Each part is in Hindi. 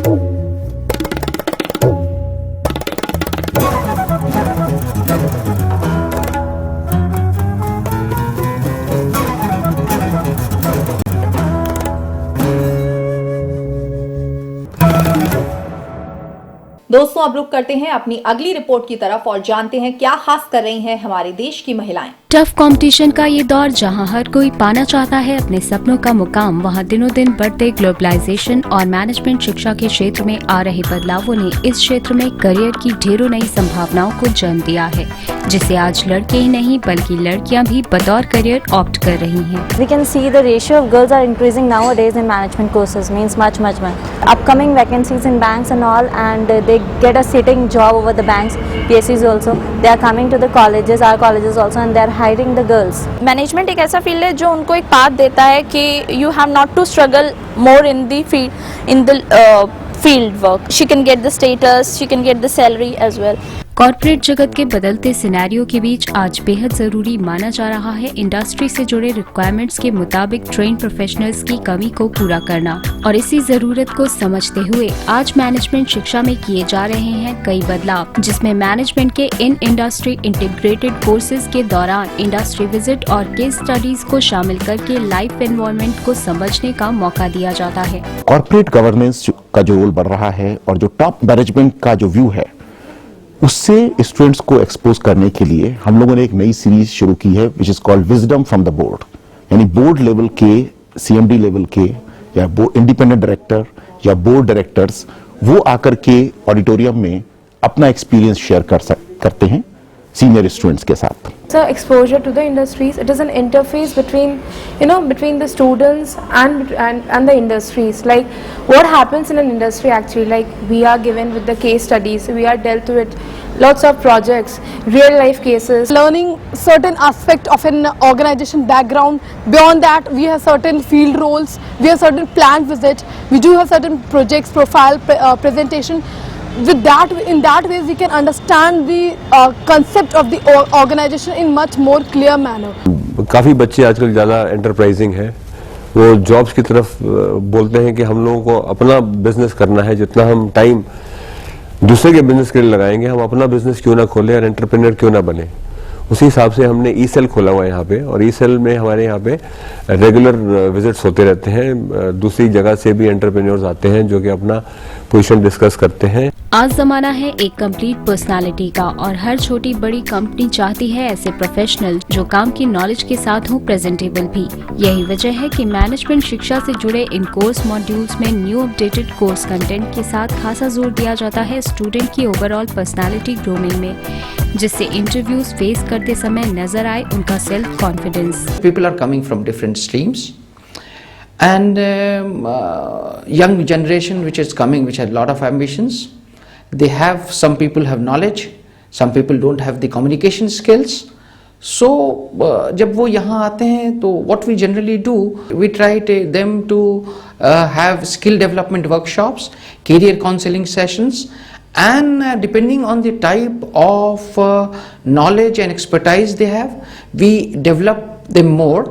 दोस्तों, अब रुक करते हैं अपनी अगली रिपोर्ट की तरफ और जानते हैं क्या खास कर रही हैं हमारे देश की महिलाएं। टफ कंपटीशन का ये दौर जहां हर कोई पाना चाहता है अपने सपनों का मुकाम, वहां दिनों दिन बढ़ते ग्लोबलाइजेशन और मैनेजमेंट शिक्षा के क्षेत्र में आ रहे बदलावों ने इस क्षेत्र में करियर की ढेरों नई संभावनाओं को जन्म दिया है, जिसे आज लड़के ही नहीं बल्कि लड़कियां भी बतौर करियर ऑप्ट कर रही हैं। We can see the ratio of girls are increasing nowadays in management courses, means much. Upcoming vacancies in banks and all, and they get a sitting job over the banks, PSCs also. They are coming to the colleges, our colleges also, and they are hiring the girls. Management एक ऐसा फील्ड है जो उनको एक पाथ देता है कि you have not to struggle more in the field work. She can get the status, she can get the salary as well. Corporate जगत के बदलते सिनेरियो के बीच आज बेहद जरूरी माना जा रहा है इंडस्ट्री से जुड़े रिक्वायरमेंट्स के मुताबिक ट्रेन प्रोफेशनल्स की कमी को पूरा करना, और इसी जरूरत को समझते हुए आज मैनेजमेंट शिक्षा में किए जा रहे हैं कई बदलाव, जिसमें मैनेजमेंट के इन इंडस्ट्री इंटीग्रेटेड कोर्सेज के दौरान इंडस्ट्री विजिट और केस स्टडीज को शामिल करके लाइफ एनवायरनमेंट को समझने का मौका दिया जाता है। कॉर्पोरेट गवर्नेंस का जो रोल बढ़ रहा है और जो टॉप मैनेजमेंट का जो व्यू है, उससे स्टूडेंट्स को एक्सपोज करने के लिए हम लोगों ने एक नई सीरीज शुरू की है which is called wisdom from the board. यानी बोर्ड लेवल के, सीएमडी लेवल के या इंडिपेंडेंट डायरेक्टर या बोर्ड डायरेक्टर्स वो आकर के ऑडिटोरियम में अपना एक्सपीरियंस शेयर करते हैं सीनियर स्टूडेंट्स के साथ। So exposure to the industries, it is an interface between the students and the industries. Like what happens in an industry actually, like we are given with the case studies, we are dealt with lots of projects, real life cases. Learning certain aspect of an organization background. Beyond that, we have certain field roles, we have certain planned visit, we do have certain projects, profile, presentation. With that, in that way, we can understand the concept of the organization in much more clear manner. काफ़ी बच्चे आजकल ज़्यादा एंटरप्राइजिंग है, वो जॉब्स की तरफ बोलते हैं कि हम लोगों को अपना बिजनेस करना है, जितना हम टाइम दूसरे के बिजनेस के लिए लगाएंगे हम अपना बिजनेस क्यों ना खोलें और एंटरप्रेन्योर क्यों ना बने। उसी हिसाब से हमने ई सेल खोला हुआ है यहाँ पे, और ई सेल में हमारे यहाँ पे रेगुलर विजिट्स होते रहते हैं। दूसरी जगह से भी एंटरप्रेन्योर्स आते हैं जो कि अपना पोजीशन डिस्कस करते हैं। आज जमाना है एक कंप्लीट पर्सनालिटी का, और हर छोटी बड़ी कंपनी चाहती है ऐसे प्रोफेशनल जो काम की नॉलेज के साथ हो प्रेजेंटेबल भी। यही वजह है कि मैनेजमेंट शिक्षा से जुड़े इन कोर्स मॉड्यूल्स में न्यू अपडेटेड कोर्स कंटेंट के साथ खासा जोर दिया जाता है स्टूडेंट की ओवरऑल पर्सनालिटी ग्रूमिंग में, जिससे इंटरव्यूज फेस करते समय नजर आए उनका self confidence. People are coming from different streams, and young generation which is coming, which has a lot of ambitions. They have, some people have knowledge, some people don't have the communication skills. So जब वो यहाँ आते हैं तो what we generally do, we try them to have skill development workshops, career counseling sessions, and depending on the type of knowledge and expertise they have, we develop them more.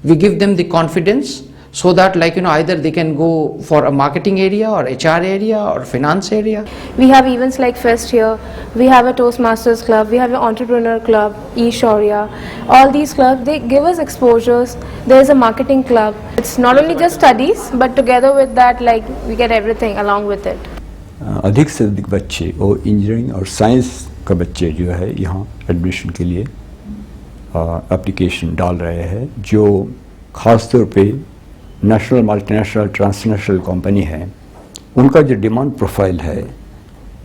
We give them the confidence so that, like, either they can go for a marketing area or HR area or finance area. We have events like Fest here, we have a Toastmasters club, we have an entrepreneur club, eShaurya. All these clubs, they give us exposures. There is a marketing club. It's not only just studies, but together with that, like, we get everything along with it. अधिक से अधिक बच्चे और इंजीनियरिंग और साइंस का बच्चे जो है यहाँ एडमिशन के लिए एप्लीकेशन डाल रहे हैं, जो ख़ास तौर पे नेशनल, मल्टीनेशनल, ट्रांसनेशनल कंपनी है, उनका जो डिमांड प्रोफाइल है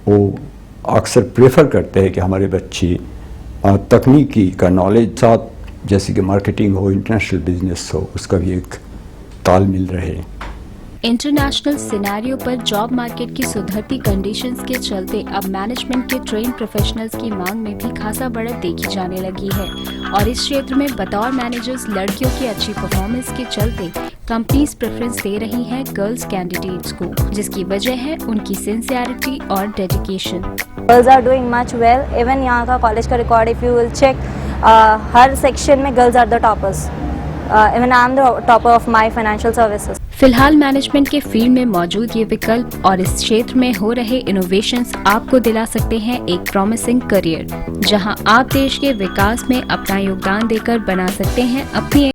वो अक्सर प्रेफर करते हैं कि हमारे बच्चे तकनीकी का नॉलेज साथ, जैसे कि मार्केटिंग हो, इंटरनेशनल बिजनेस हो, उसका भी एक तालमेल रहे। इंटरनेशनल सिनेरियो पर जॉब मार्केट की सुधरती कंडीशंस के चलते अब मैनेजमेंट के ट्रेन प्रोफेशनल्स की मांग में भी खासा बढ़त देखी जाने लगी है, और इस क्षेत्र में बतौर मैनेजर्स लड़कियों की अच्छी परफॉर्मेंस के चलते कंपनीज प्रेफरेंस दे रही हैं गर्ल्स कैंडिडेट्स को, जिसकी वजह है उनकी सिंसियरिटी और dedication. Girls are doing much well. Even यहाँ का कॉलेज का record if you will check, हर सेक्शन में girls are the toppers. Even I am the topper of my financial services. फिलहाल मैनेजमेंट के फील्ड में मौजूद ये विकल्प और इस क्षेत्र में हो रहे इनोवेशंस आपको दिला सकते हैं एक प्रॉमिसिंग करियर, जहां आप देश के विकास में अपना योगदान देकर बना सकते हैं अपनी